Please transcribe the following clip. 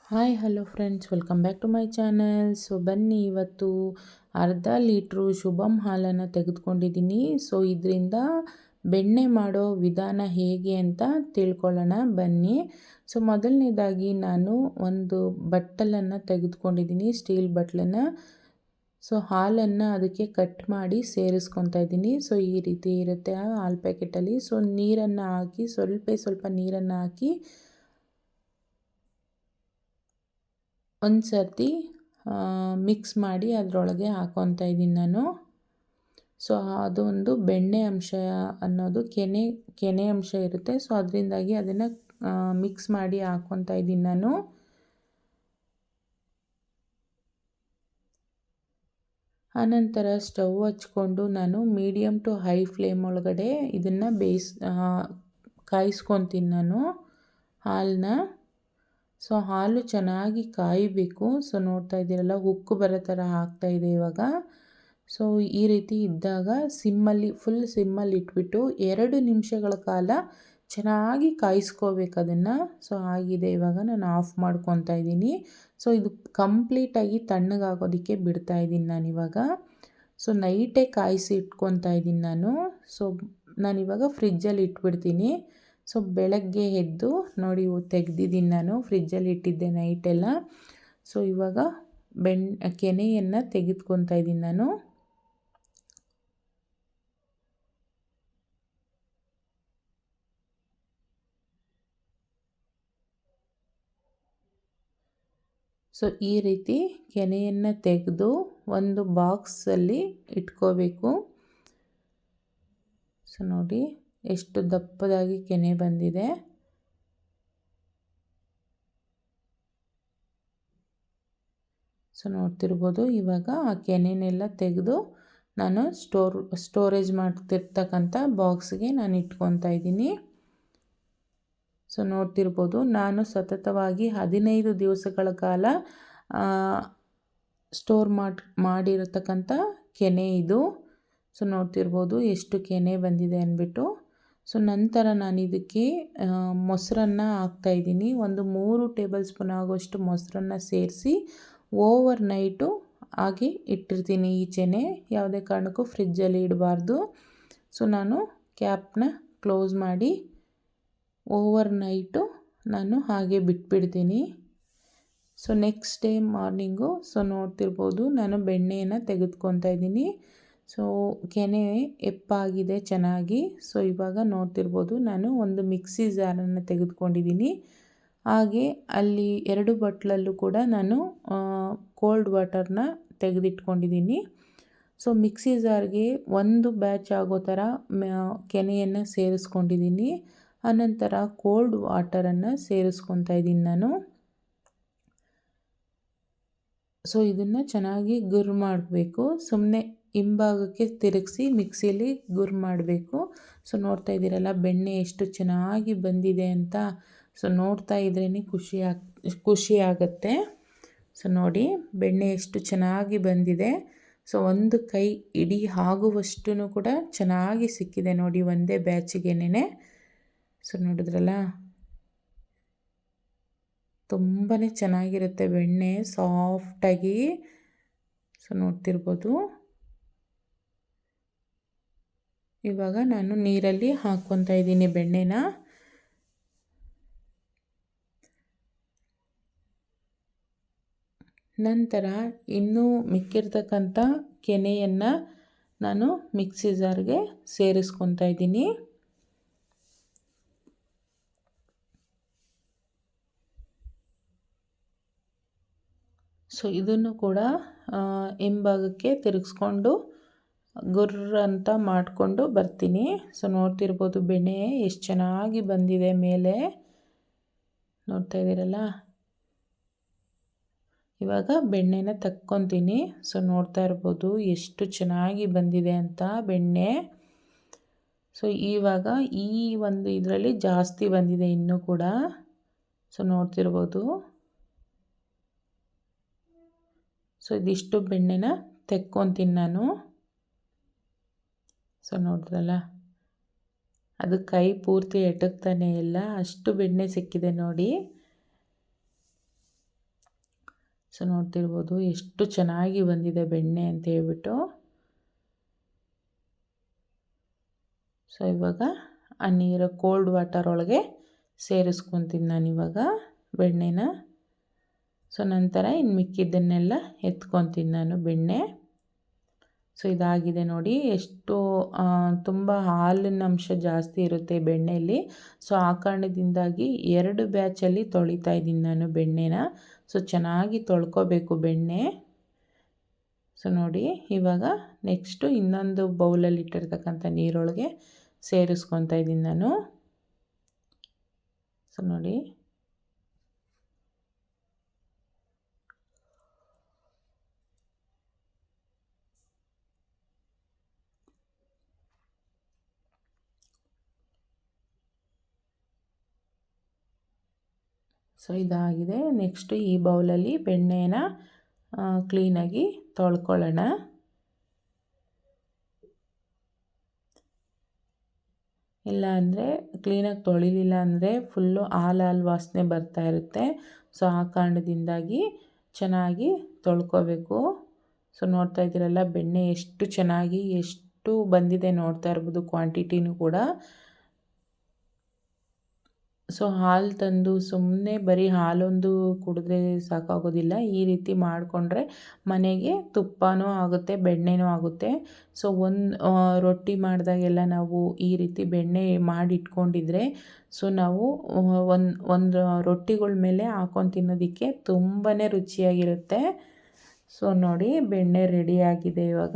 Hi hello friends, welcome back to my channel. So ಬನ್ನಿ, ಇವತ್ತು ಅರ್ಧ ಲೀಟ್ರು ಶುಭಮ್ ಹಾಲನ್ನು ತೆಗೆದುಕೊಂಡಿದ್ದೀನಿ. ಸೊ ಇದರಿಂದ ಬೆಣ್ಣೆ ಮಾಡೋ ವಿಧಾನ ಹೇಗೆ ಅಂತ ತಿಳ್ಕೊಳ್ಳೋಣ ಬನ್ನಿ. ಸೊ ಮೊದಲನೇದಾಗಿ ನಾನು ಒಂದು ಬಟ್ಟಲನ್ನು ತೆಗೆದುಕೊಂಡಿದ್ದೀನಿ, ಸ್ಟೀಲ್ ಬಟ್ಲನ್ನು. ಸೊ ಹಾಲನ್ನು ಅದಕ್ಕೆ ಕಟ್ ಮಾಡಿ ಸೇರಿಸ್ಕೊತಾ ಇದ್ದೀನಿ. ಸೊ ಈ ರೀತಿ ಇರುತ್ತೆ ಹಾಲು ಪ್ಯಾಕೆಟಲ್ಲಿ. ಸೊ ನೀರನ್ನು ಹಾಕಿ ಸ್ವಲ್ಪ ನೀರನ್ನು ಹಾಕಿ ಒಂದು ಸರ್ತಿ ಮಿಕ್ಸ್ ಮಾಡಿ ಅದರೊಳಗೆ ಹಾಕ್ಕೊತಾ ಇದ್ದೀನಿ ನಾನು. ಸೊ ಅದೊಂದು ಬೆಣ್ಣೆ ಅಂಶ ಅನ್ನೋದು ಕೆನೆ ಅಂಶ ಇರುತ್ತೆ. ಸೊ ಅದರಿಂದಾಗಿ ಅದನ್ನು ಮಿಕ್ಸ್ ಮಾಡಿ ಹಾಕ್ಕೊತಾ ಇದ್ದೀನಿ ನಾನು. ಆನಂತರ ಸ್ಟವ್ ಹಚ್ಕೊಂಡು ನಾನು ಮೀಡಿಯಮ್ ಟು ಹೈ ಫ್ಲೇಮ್ ಒಳಗಡೆ ಇದನ್ನು ಕಾಯಿಸ್ಕೊತೀನಿ ನಾನು ಹಾಲನ್ನ. ಸೊ ಹಾಲು ಚೆನ್ನಾಗಿ ಕಾಯಬೇಕು. ಸೊ ನೋಡ್ತಾ ಇದ್ದೀರಲ್ಲ, ಉಕ್ಕು ಬರೋ ಥರ ಆಗ್ತಾಯಿದೆ ಇವಾಗ. ಸೊ ಈ ರೀತಿ ಇದ್ದಾಗ ಫುಲ್ ಸಿಮ್ಮಲ್ಲಿ ಇಟ್ಬಿಟ್ಟು 2 ನಿಮಿಷಗಳ ಕಾಲ ಚೆನ್ನಾಗಿ ಕಾಯಿಸ್ಕೋಬೇಕು ಅದನ್ನು. ಸೊ ಆಗಿದೆ, ಇವಾಗ ನಾನು ಆಫ್ ಮಾಡ್ಕೊತಾ ಇದ್ದೀನಿ. ಸೊ ಇದು ಕಂಪ್ಲೀಟಾಗಿ ತಣ್ಣಗಾಗೋದಕ್ಕೆ ಬಿಡ್ತಾಯಿದ್ದೀನಿ ನಾನಿವಾಗ. ಸೊ ನೈಟೇ ಕಾಯಿಸಿ ಇಟ್ಕೊತಾ ಇದ್ದೀನಿ ನಾನು. ಸೊ ನಾನಿವಾಗ ಫ್ರಿಜ್ಜಲ್ಲಿ ಇಟ್ಬಿಡ್ತೀನಿ. ಸೊ ಬೆಳಗ್ಗೆ ಎದ್ದು ನೋಡಿ ತೆಗೆದಿದ್ದೀನಿ ನಾನು, ಫ್ರಿಜ್ಜಲ್ಲಿ ಇಟ್ಟಿದ್ದೆ ನೈಟೆಲ್ಲ. ಸೊ ಇವಾಗ ಕೆನೆಯನ್ನು ತೆಗೆದುಕೊತಾ ಇದ್ದೀನಿ ನಾನು. ಸೊ ಈ ರೀತಿ ಕೆನೆಯನ್ನು ತೆಗೆದು ಒಂದು ಬಾಕ್ಸಲ್ಲಿ ಇಟ್ಕೋಬೇಕು. ಸೊ ನೋಡಿ ಎಷ್ಟು ದಪ್ಪದಾಗಿ ಕೆನೆ ಬಂದಿದೆ. ಸೊ ನೋಡ್ತಿರ್ಬೋದು, ಇವಾಗ ಆ ಕೆನೆನೆಲ್ಲ ತೆಗೆದು ನಾನು ಸ್ಟೋರೇಜ್ ಮಾಡ್ತಿರ್ತಕ್ಕಂಥ ಬಾಕ್ಸ್ಗೆ ನಾನು ಇಟ್ಕೊತಾ ಇದ್ದೀನಿ. ಸೊ ನೋಡ್ತಿರ್ಬೋದು, ನಾನು ಸತತವಾಗಿ 15 ದಿವಸಗಳ ಕಾಲ ಸ್ಟೋರ್ ಮಾಡಿರತಕ್ಕಂಥ ಕೆನೆ ಇದು. ಸೊ ನೋಡ್ತಿರ್ಬೋದು ಎಷ್ಟು ಕೆನೆ ಬಂದಿದೆ ಅಂದ್ಬಿಟ್ಟು. ಸೊ ನಂತರ ನಾನು ಇದಕ್ಕೆ ಮೊಸರನ್ನು ಹಾಕ್ತಾಯಿದ್ದೀನಿ. ಒಂದು 3 ಟೇಬಲ್ ಸ್ಪೂನ್ ಆಗೋಷ್ಟು ಮೊಸರನ್ನು ಸೇರಿಸಿ ಓವರ್ ನೈಟು ಹಾಗೆ ಇಟ್ಟಿರ್ತೀನಿ ಈಚೆನೆ. ಯಾವುದೇ ಕಾರಣಕ್ಕೂ ಫ್ರಿಜ್ಜಲ್ಲಿ ಇಡಬಾರ್ದು. ಸೊ ನಾನು ಕ್ಯಾಪ್ನ ಕ್ಲೋಸ್ ಮಾಡಿ ಓವರ್ ನೈಟು ನಾನು ಹಾಗೆ ಬಿಟ್ಬಿಡ್ತೀನಿ. So next day morning so ನೋಡ್ತಿರ್ಬೋದು, ನಾನು ಬೆಣ್ಣೆಯನ್ನು ತೆಗೆದುಕೊತಾ ಇದ್ದೀನಿ. ಸೊ ಕೆನೆ ಎಪ್ಪಾಗಿದೆ ಚೆನ್ನಾಗಿ. ಸೊ ಇವಾಗ ನೋಡ್ತಿರ್ಬೋದು, ನಾನು ಒಂದು ಮಿಕ್ಸಿ ಜಾರನ್ನು ತೆಗೆದುಕೊಂಡಿದ್ದೀನಿ. ಹಾಗೆ ಅಲ್ಲಿ 2 ಬಟ್ಲಲ್ಲೂ ಕೂಡ ನಾನು ಕೋಲ್ಡ್ ವಾಟರ್ನ ತೆಗೆದಿಟ್ಕೊಂಡಿದ್ದೀನಿ. ಸೊ ಮಿಕ್ಸಿ ಜಾರ್ಗೆ ಒಂದು ಬ್ಯಾಚ್ ಆಗೋ ಥರ ಕೆನೆಯನ್ನು ಸೇರಿಸ್ಕೊಂಡಿದ್ದೀನಿ. ಆನಂತರ ಕೋಲ್ಡ್ ವಾಟರನ್ನು ಸೇರಿಸ್ಕೊತಾ ಇದ್ದೀನಿ ನಾನು. ಸೊ ಇದನ್ನು ಚೆನ್ನಾಗಿ ಗುರ್ ಮಾಡಬೇಕು. ಸುಮ್ಮನೆ ಹಿಂಭಾಗಕ್ಕೆ ತಿರುಗಿಸಿ ಮಿಕ್ಸಿಲಿ ಗುರ್ ಮಾಡಬೇಕು. ಸೊ ನೋಡ್ತಾ ಇದ್ದೀರಲ್ಲ ಬೆಣ್ಣೆ ಎಷ್ಟು ಚೆನ್ನಾಗಿ ಬಂದಿದೆ ಅಂತ. ಸೊ ನೋಡ್ತಾ ಇದ್ರೇ ಖುಷಿ ಆಗುತ್ತೆ. ಸೊ ನೋಡಿ ಬೆಣ್ಣೆ ಎಷ್ಟು ಚೆನ್ನಾಗಿ ಬಂದಿದೆ. ಸೊ ಒಂದು ಕೈ ಇಡೀ ಆಗುವಷ್ಟು ಕೂಡ ಚೆನ್ನಾಗಿ ಸಿಕ್ಕಿದೆ ನೋಡಿ, ಒಂದೇ ಬ್ಯಾಚಿಗೆನೆ. ಸೊ ನೋಡಿದ್ರಲ್ಲ, ತುಂಬಾ ಚೆನ್ನಾಗಿರುತ್ತೆ ಬೆಣ್ಣೆ, ಸಾಫ್ಟಾಗಿ. ಸೊ ನೋಡ್ತಿರ್ಬೋದು, ಇವಾಗ ನಾನು ನೀರಲ್ಲಿ ಹಾಕ್ಕೊತಾ ಇದ್ದೀನಿ ಬೆಣ್ಣೆನ. ನಂತರ ಇನ್ನೂ ಮಿಕ್ಕಿರ್ತಕ್ಕಂಥ ಕೆನೆಯನ್ನು ನಾನು ಮಿಕ್ಸಿ ಜಾರ್ಗೆ ಸೇರಿಸ್ಕೊತಾ ಇದ್ದೀನಿ. ಸೊ ಇದನ್ನು ಕೂಡ ಹಿಂಭಾಗಕ್ಕೆ ತಿರುಗಿಸ್ಕೊಂಡು ಗುರ್ರ ಅಂತ ಮಾಡಿಕೊಂಡು ಬರ್ತೀನಿ. ಸೊ ನೋಡ್ತಿರ್ಬೋದು ಬೆಣ್ಣೆ ಎಷ್ಟು ಚೆನ್ನಾಗಿ ಬಂದಿದೆ ಮೇಲೆ, ನೋಡ್ತಾ ಇದ್ದೀರಲ್ಲ. ಇವಾಗ ಬೆಣ್ಣೆನ ತಕ್ಕೊತೀನಿ. ಸೊ ನೋಡ್ತಾ ಇರ್ಬೋದು ಎಷ್ಟು ಚೆನ್ನಾಗಿ ಬಂದಿದೆ ಅಂತ ಬೆಣ್ಣೆ. ಸೊ ಇವಾಗ ಈ ಒಂದು ಇದರಲ್ಲಿ ಜಾಸ್ತಿ ಬಂದಿದೆ ಇನ್ನೂ ಕೂಡ. ಸೊ ನೋಡ್ತಿರ್ಬೋದು. ಸೊ ಇದಿಷ್ಟು ಬೆಣ್ಣೆನ ತೆಕ್ಕೊತೀನಿ ನಾನು. ಸೊ ನೋಡಿದ್ರಲ್ಲ, ಅದು ಕೈ ಪೂರ್ತಿ ಎಟಕ್ತಾನೆ ಇಲ್ಲ, ಅಷ್ಟು ಬೆಣ್ಣೆ ಸಿಕ್ಕಿದೆ ನೋಡಿ. ಸೊ ನೋಡ್ತಿರ್ಬೋದು ಎಷ್ಟು ಚೆನ್ನಾಗಿ ಬಂದಿದೆ ಬೆಣ್ಣೆ ಅಂತ ಹೇಳ್ಬಿಟ್ಟು. ಸೊ ಇವಾಗ ಆ ನೀರು ಕೋಲ್ಡ್ ವಾಟರ್ ಒಳಗೆ ಸೇರಿಸ್ಕೊತೀನಿ ನಾನಿವಾಗ ಬೆಣ್ಣೆನ. ಸೊ ನಂತರ ಇನ್ನು ಮಿಕ್ಕಿದ್ದನ್ನೆಲ್ಲ ಎತ್ಕೊತೀನಿ ನಾನು ಬೆಣ್ಣೆ. ಸೊ ಇದಾಗಿದೆ ನೋಡಿ, ಎಷ್ಟು ತುಂಬ ಹಾಲಿನ ಅಂಶ ಜಾಸ್ತಿ ಇರುತ್ತೆ ಬೆಣ್ಣೆಯಲ್ಲಿ. ಸೊ ಆ ಕಾರಣದಿಂದಾಗಿ 2 ಬ್ಯಾಚಲ್ಲಿ ತೊಳಿತಾ ಇದ್ದೀನಿ ನಾನು ಬೆಣ್ಣೆನ. ಸೊ ಚೆನ್ನಾಗಿ ತೊಳ್ಕೊಬೇಕು ಬೆಣ್ಣೆ. ಸೊ ನೋಡಿ ಇವಾಗ ನೆಕ್ಸ್ಟು ಇನ್ನೊಂದು ಬೌಲಲ್ಲಿ ಇಟ್ಟಿರ್ತಕ್ಕಂಥ ನೀರೊಳಗೆ ಸೇರಿಸ್ಕೊತಾ ಇದ್ದೀನಿ ನಾನು. ಸೊ ನೋಡಿ ಸೊ ಇದಾಗಿದೆ. ನೆಕ್ಸ್ಟು ಈ ಬೌಲಲ್ಲಿ ಬೆಣ್ಣೆನ ಕ್ಲೀನಾಗಿ ತೊಳ್ಕೊಳ್ಳೋಣ. ಇಲ್ಲ ಅಂದರೆ ಕ್ಲೀನಾಗಿ ತೊಳಿಲಿಲ್ಲ ಅಂದರೆ ಫುಲ್ಲು ಹಾಲು ವಾಸನೆ ಬರ್ತಾ ಇರುತ್ತೆ. ಸೊ ಆ ಕಾರಣದಿಂದಾಗಿ ಚೆನ್ನಾಗಿ ತೊಳ್ಕೊಬೇಕು. ಸೊ ನೋಡ್ತಾ ಇದ್ದೀರಲ್ಲ ಬೆಣ್ಣೆ ಎಷ್ಟು ಚೆನ್ನಾಗಿ ಎಷ್ಟು ಬಂದಿದೆ ನೋಡ್ತಾ ಇರ್ಬೋದು, ಕ್ವಾಂಟಿಟಿನೂ ಕೂಡ. ಸೊ ಹಾಲು ತಂದು ಸುಮ್ಮನೆ ಬರೀ ಹಾಲೊಂದು ಕುಡಿದ್ರೆ ಸಾಕಾಗೋದಿಲ್ಲ. ಈ ರೀತಿ ಮಾಡಿಕೊಂಡ್ರೆ ಮನೆಗೆ ತುಪ್ಪನೂ ಆಗುತ್ತೆ, ಬೆಣ್ಣೆನೂ ಆಗುತ್ತೆ. ಸೊ ರೊಟ್ಟಿ ಮಾಡಿದಾಗೆಲ್ಲ ನಾವು ಈ ರೀತಿ ಬೆಣ್ಣೆ ಮಾಡಿಟ್ಕೊಂಡಿದ್ರೆ ಸೊ ನಾವು ಒಂದು ರೊಟ್ಟಿಗಳ ಮೇಲೆ ಹಾಕೊಂಡು ತಿನ್ನೋದಕ್ಕೆ ತುಂಬಾ ರುಚಿಯಾಗಿರುತ್ತೆ. ಸೊ ನೋಡಿ ಬೆಣ್ಣೆ ರೆಡಿಯಾಗಿದೆ ಇವಾಗ.